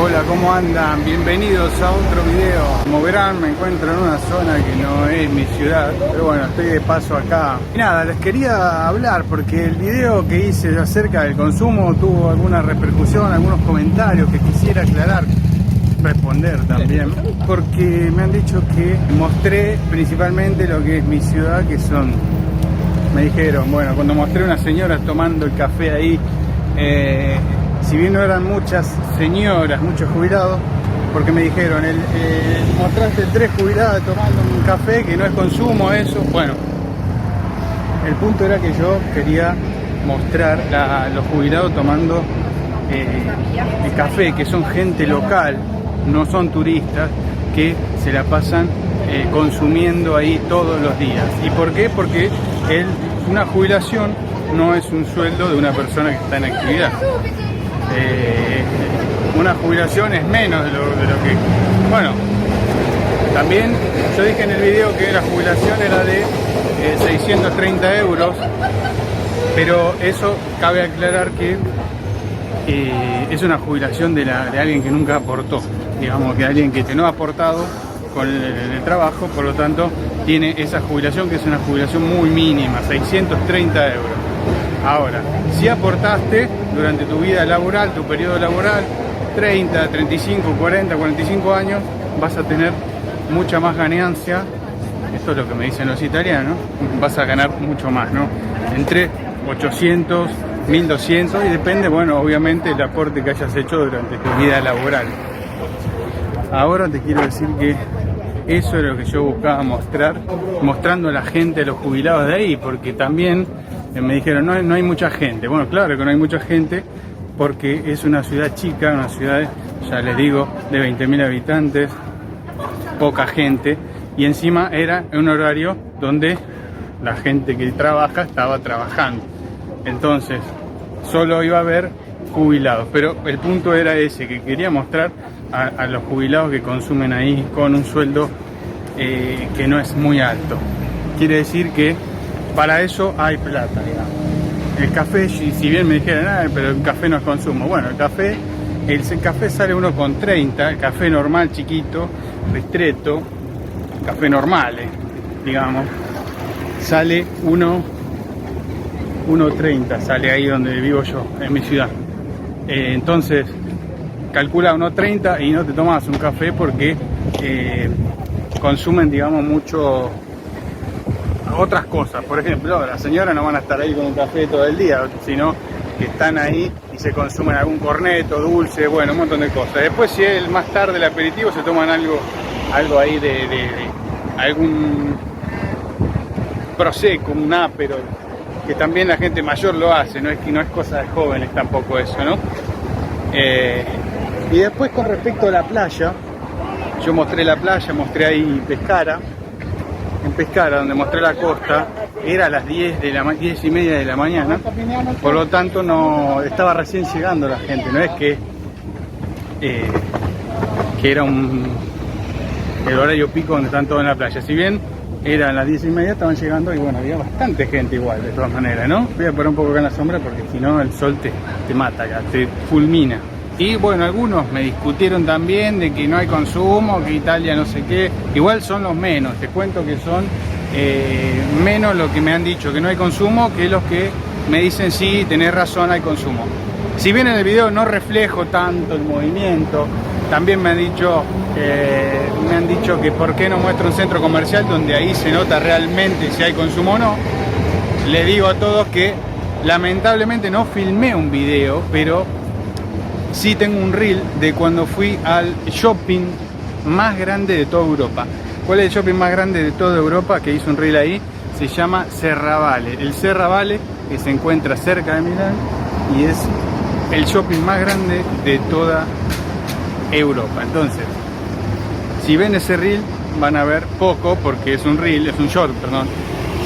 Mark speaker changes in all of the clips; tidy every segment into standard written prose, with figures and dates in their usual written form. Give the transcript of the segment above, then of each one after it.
Speaker 1: Hola, ¿cómo andan? Bienvenidos a otro video. Como verán, me encuentro en una zona que no es mi ciudad, pero bueno, estoy de paso acá. Y nada, les quería hablar porque el video que hice acerca del consumo tuvo alguna repercusión, algunos comentarios que quisiera aclarar, responder también, porque me han dicho que mostré principalmente lo que es mi ciudad, que son, me dijeron, bueno, cuando mostré a una señora tomando el café ahí, si bien no eran muchas señoras, muchos jubilados, porque me dijeron, mostraste 3 jubiladas tomando un café, que no es consumo eso. Bueno, el punto era que yo quería mostrar a los jubilados tomando el café, que son gente local, no son turistas, que se la pasan consumiendo ahí todos los días. ¿Y por qué? Porque una jubilación no es un sueldo de una persona que está en actividad. Una jubilación es menos de lo que... Bueno, también yo dije en el video que la jubilación era de 630 euros, pero eso cabe aclarar que es una jubilación de alguien que nunca aportó, digamos, que alguien que no ha aportado con el trabajo, por lo tanto tiene esa jubilación, que es una jubilación muy mínima, 630 euros. Ahora, si aportaste durante tu vida laboral, tu periodo laboral, 30, 35, 40, 45 años, vas a tener mucha más ganancia. Esto es lo que me dicen los italianos, vas a ganar mucho más, ¿no? Entre 800, 1200, y depende, bueno, obviamente el aporte que hayas hecho durante tu vida laboral. Ahora te quiero decir que eso es lo que yo buscaba mostrar, mostrando a la gente, a los jubilados de ahí, porque también me dijeron, no hay mucha gente. Bueno, claro que no hay mucha gente, porque es una ciudad chica, una ciudad, ya les digo, de 20.000 habitantes, poca gente, y encima era un horario donde la gente que trabaja estaba trabajando. Entonces, solo iba a haber jubilados, pero el punto era ese, que quería mostrar a los jubilados que consumen ahí con un sueldo que no es muy alto. Quiere decir que para eso hay plata, digamos. El café, si bien me dijeran, pero el café no es consumo. Bueno, el café sale 1,30, el café normal, chiquito, ristretto, café normal, digamos, sale 1,30, sale ahí donde vivo yo, en mi ciudad. Entonces, calcula 1,30 y no te tomas un café porque consumen, digamos, mucho otras cosas. Por ejemplo, las señoras no van a estar ahí con un café todo el día, sino que están ahí y se consumen algún corneto, dulce, bueno, un montón de cosas. Después, si es más tarde el aperitivo, se toman algo ahí de algún prosecco, un ápero, que también la gente mayor lo hace, no es cosa de jóvenes tampoco eso, ¿no? Y después, con respecto a la playa, yo mostré la playa, mostré ahí Pescara. En Pescara, donde mostré la costa, era a las 10:30 de la mañana, por lo tanto no estaba recién llegando la gente, no es que era el horario pico donde están todos en la playa. Si bien eran las 10:30, estaban llegando y bueno, había bastante gente igual, de todas maneras, ¿no? Voy a poner un poco acá en la sombra porque si no el sol te mata acá, te fulmina. Y bueno, algunos me discutieron también de que no hay consumo, que Italia no sé qué. Igual son los menos, te cuento que son menos lo que me han dicho que no hay consumo, que los que me dicen sí, tenés razón, hay consumo. Si bien en el video no reflejo tanto el movimiento, también me han dicho que por qué no muestro un centro comercial donde ahí se nota realmente si hay consumo o no. Le digo a todos que lamentablemente no filmé un video, pero sí tengo un reel de cuando fui al shopping más grande de toda Europa. ¿Cuál es el shopping más grande de toda Europa? Que hice un reel ahí, se llama Serravalle. El Serravalle, que se encuentra cerca de Milán, y es el shopping más grande de toda Europa. Entonces, si ven ese reel, van a ver poco, porque es un reel, es un short, perdón.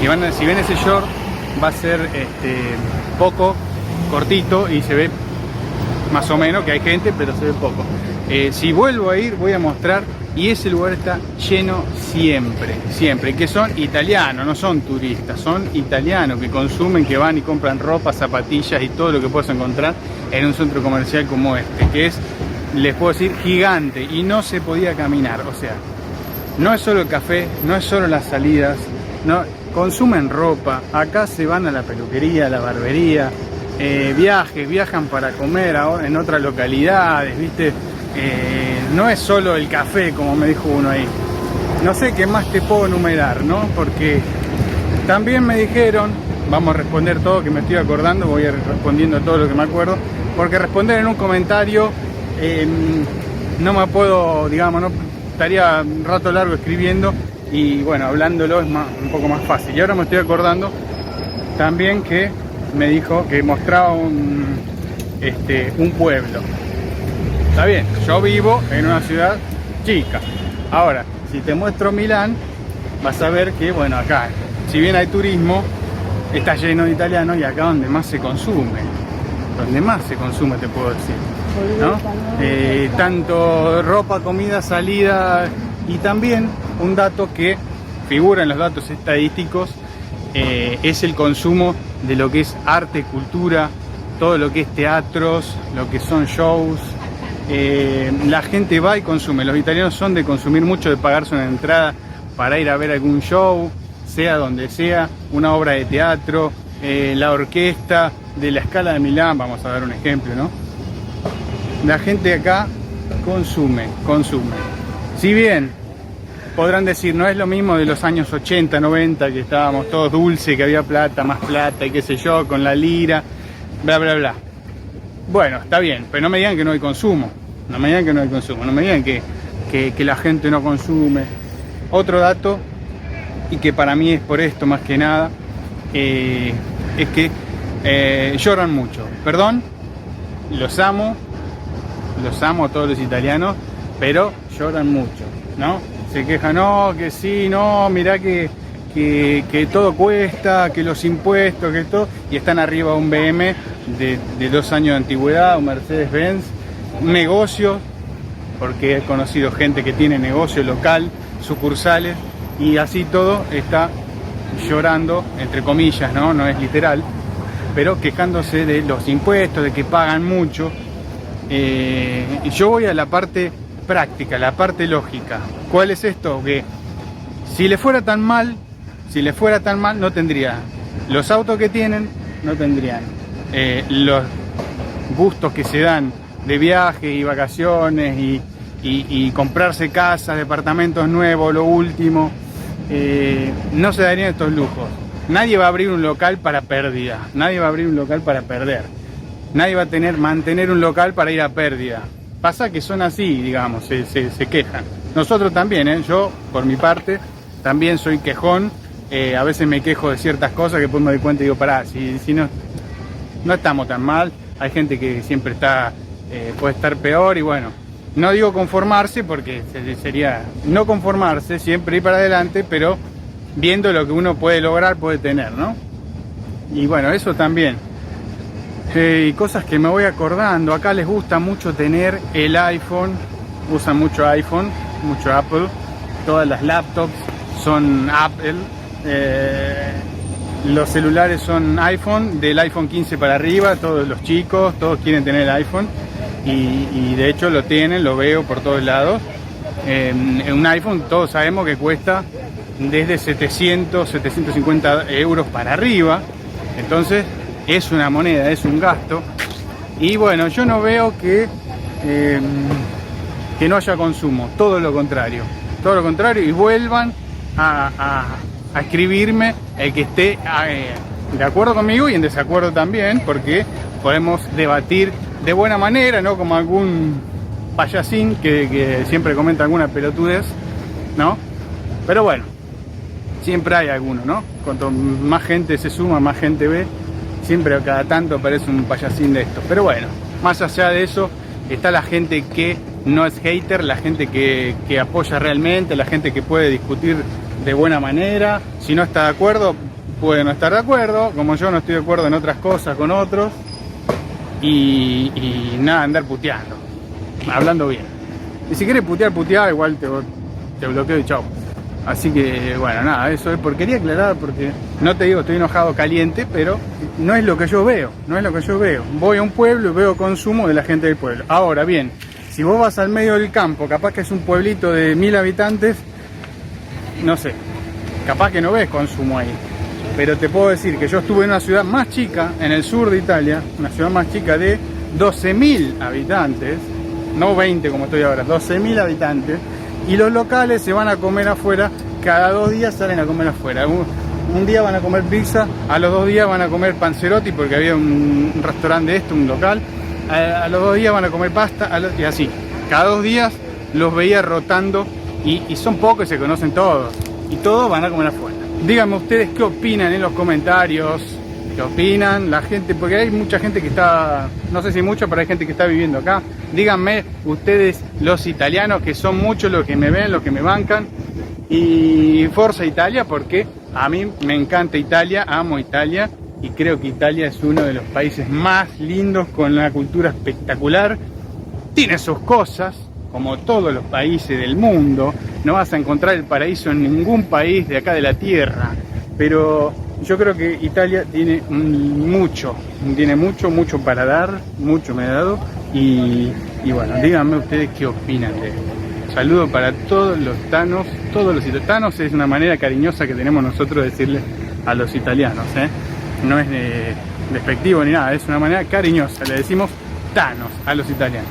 Speaker 1: Si ven ese short, va a ser poco, cortito, y se ve más o menos que hay gente, pero se ve poco. Si vuelvo a ir, voy a mostrar, y ese lugar está lleno siempre, que son italianos, no son turistas, son italianos que consumen, que van y compran ropa, zapatillas y todo lo que puedes encontrar en un centro comercial como este, que es les puedo decir, gigante, y no se podía caminar. O sea, no es solo el café, no es solo las salidas, no, consumen ropa, acá se van a la peluquería, a la barbería, viajan para comer en otras localidades, ¿viste? No es solo el café, como me dijo uno ahí. No sé qué más te puedo enumerar, ¿no? Porque también me dijeron, vamos a responder todo, que me estoy acordando, voy a ir respondiendo todo lo que me acuerdo, porque responder en un comentario no me puedo, digamos, no estaría un rato largo escribiendo, y bueno, hablándolo es un poco más fácil. Y ahora me estoy acordando también que me dijo que mostraba un pueblo. Está bien, yo vivo en una ciudad chica. Ahora, si te muestro Milán, vas a ver que, bueno, acá, si bien hay turismo, está lleno de italianos, y acá donde más se consume, te puedo decir, ¿no? Tanto ropa, comida, salida, y también un dato que figura en los datos estadísticos, es el consumo de lo que es arte, cultura, todo lo que es teatros, lo que son shows. La gente va y consume. Los italianos son de consumir mucho, de pagarse una entrada para ir a ver algún show, sea donde sea, una obra de teatro, la orquesta de la Scala de Milán, vamos a dar un ejemplo, ¿no? La gente acá consume. Si bien podrán decir, no es lo mismo de los años 80, 90, que estábamos todos dulces, que había plata, más plata y qué sé yo, con la lira, bla, bla, bla. Bueno, está bien, pero no me digan que no hay consumo. No me digan que la gente no consume. Otro dato, y que para mí es por esto más que nada, es que lloran mucho. Perdón, los amo a todos los italianos, pero lloran mucho, ¿no? Se quejan, no, que sí, no, mirá que todo cuesta, que los impuestos, que todo, y están arriba un BM de 2 años de antigüedad, un Mercedes-Benz, un negocio, porque he conocido gente que tiene negocio local, sucursales, y así todo está llorando, entre comillas, no es literal, pero quejándose de los impuestos, de que pagan mucho. Y yo voy a la parte práctica, la parte lógica. ¿Cuál es esto? Que si le fuera tan mal, no tendría los autos que tienen, no tendrían los gustos que se dan de viajes y vacaciones y comprarse casas, departamentos nuevos, lo último, no se darían estos lujos. Nadie va a abrir un local para pérdida, nadie va a abrir un local para perder, nadie va a mantener un local para ir a pérdida. Pasa que son así, digamos, se quejan. Nosotros también, yo por mi parte también soy quejón. A veces me quejo de ciertas cosas que después me doy cuenta y digo, pará, si no estamos tan mal. Hay gente que siempre puede estar peor, y bueno, no digo conformarse, porque sería no conformarse, siempre ir para adelante, pero viendo lo que uno puede lograr, puede tener, ¿no? Y bueno, eso también. Y cosas que me voy acordando, acá les gusta mucho tener el iPhone, usan mucho iPhone, mucho Apple, todas las laptops son Apple, los celulares son iPhone, del iPhone 15 para arriba, todos los chicos, todos quieren tener el iPhone, y de hecho lo tienen, lo veo por todos lados. Un iPhone todos sabemos que cuesta desde 700, 750 euros para arriba, entonces es una moneda, es un gasto. Y bueno, yo no veo que no haya consumo, todo lo contrario, y vuelvan a escribirme el que esté de acuerdo conmigo y en desacuerdo también, porque podemos debatir de buena manera, no como algún payasín que siempre comenta alguna pelotudez, ¿no? Pero bueno, siempre hay alguno, ¿no? Cuanto más gente se suma, más gente ve, siempre cada tanto aparece un payasín de esto. Pero bueno, más allá de eso, está la gente que no es hater, la gente que apoya realmente, la gente que puede discutir de buena manera. Si no está de acuerdo, puede no estar de acuerdo, como yo no estoy de acuerdo en otras cosas con otros, y nada, andar puteando, hablando bien. Y si quieres putear, igual te bloqueo y chao. Así que bueno, nada, eso es porque quería aclarar, porque no te digo estoy enojado, caliente, pero no es lo que yo veo, Voy a un pueblo y veo consumo de la gente del pueblo. Ahora bien, Si vos vas al medio del campo, capaz que es un pueblito de 1000 habitantes, no sé, capaz que no ves consumo ahí. Pero te puedo decir que yo estuve en una ciudad más chica, en el sur de Italia, una ciudad más chica de 12.000 habitantes, no 20 como estoy ahora, 12.000 habitantes, y los locales se van a comer afuera, cada 2 días salen a comer afuera. Un día van a comer pizza, a los 2 días van a comer panzerotti porque había un restaurante de esto, un local, a los 2 días van a comer pasta, y así. Cada 2 días los veía rotando y son pocos y se conocen todos, y todos van a comer afuera. Díganme ustedes qué opinan en los comentarios, qué opinan la gente, porque hay mucha gente que está, no sé si mucho, pero hay gente que está viviendo acá. Díganme ustedes, los italianos, que son muchos los que me ven, los que me bancan, y Forza Italia, porque a mí me encanta Italia, amo Italia, y creo que Italia es uno de los países más lindos, con una cultura espectacular. Tiene sus cosas, como todos los países del mundo. No vas a encontrar el paraíso en ningún país de acá de la tierra, pero yo creo que Italia tiene mucho para dar, mucho me ha dado, y bueno, díganme ustedes qué opinan de esto. Saludo para todos los tanos, tanos es una manera cariñosa que tenemos nosotros de decirle a los italianos, no es despectivo ni nada, es una manera cariñosa, le decimos tanos a los italianos.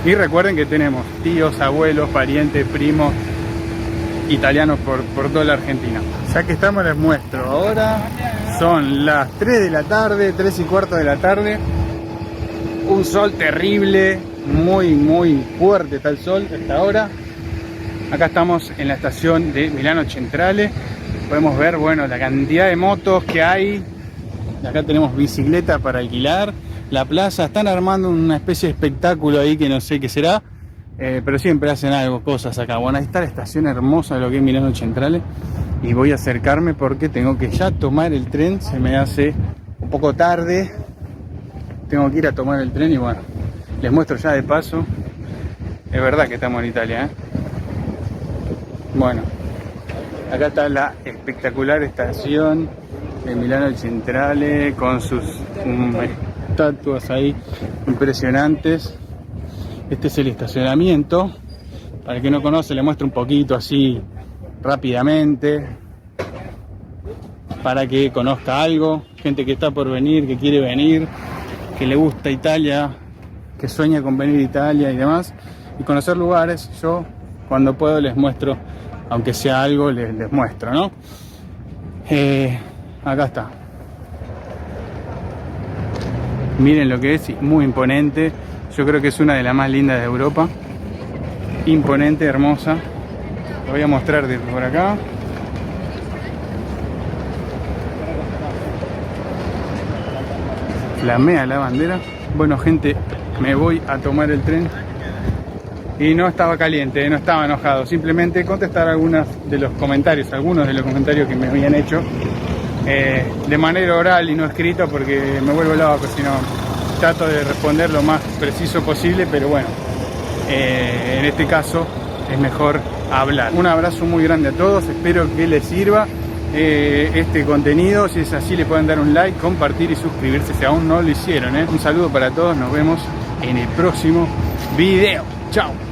Speaker 1: Y recuerden que tenemos tíos, abuelos, parientes, primos italianos por toda la Argentina. Ya que estamos, les muestro. Ahora son las 3 de la tarde, 3 y cuarto de la tarde. Un sol terrible, muy fuerte está el sol hasta ahora. Acá estamos en la estación de Milano Centrale. Podemos ver, bueno, la cantidad de motos que hay. Acá tenemos bicicleta para alquilar. La plaza, están armando una especie de espectáculo ahí que no sé qué será, pero siempre hacen algo, cosas acá. Bueno, ahí está la estación hermosa de lo que es Milano Centrale, y voy a acercarme porque tengo que ya tomar el tren. Se me hace un poco tarde, tengo que ir a tomar el tren y bueno, les muestro ya de paso. Es verdad que estamos en Italia, Bueno, acá está la espectacular estación de Milano Centrale con sus estatuas ahí impresionantes. Este es el estacionamiento. Para el que no conoce, le muestro un poquito así rápidamente para que conozca algo. Gente que está por venir, que quiere venir, que le gusta Italia, que sueña con venir a Italia y demás, y conocer lugares. Yo cuando puedo les muestro, aunque sea algo, les muestro, ¿no? Acá está. Miren lo que es, muy imponente. Yo creo que es una de las más lindas de Europa. Imponente, hermosa. Lo voy a mostrar de por acá. Flamea la bandera. Bueno, gente, me voy a tomar el tren. Y no estaba caliente, no estaba enojado. Simplemente contestar algunos de los comentarios que me habían hecho. De manera oral y no escrita, porque me vuelvo loco, si no trato de responder lo más preciso posible, pero bueno, en este caso es mejor hablar. Un abrazo muy grande a todos, espero que les sirva este contenido. Si es así, le pueden dar un like, compartir y suscribirse si aún no lo hicieron. Un saludo para todos, nos vemos en el próximo video. Chao.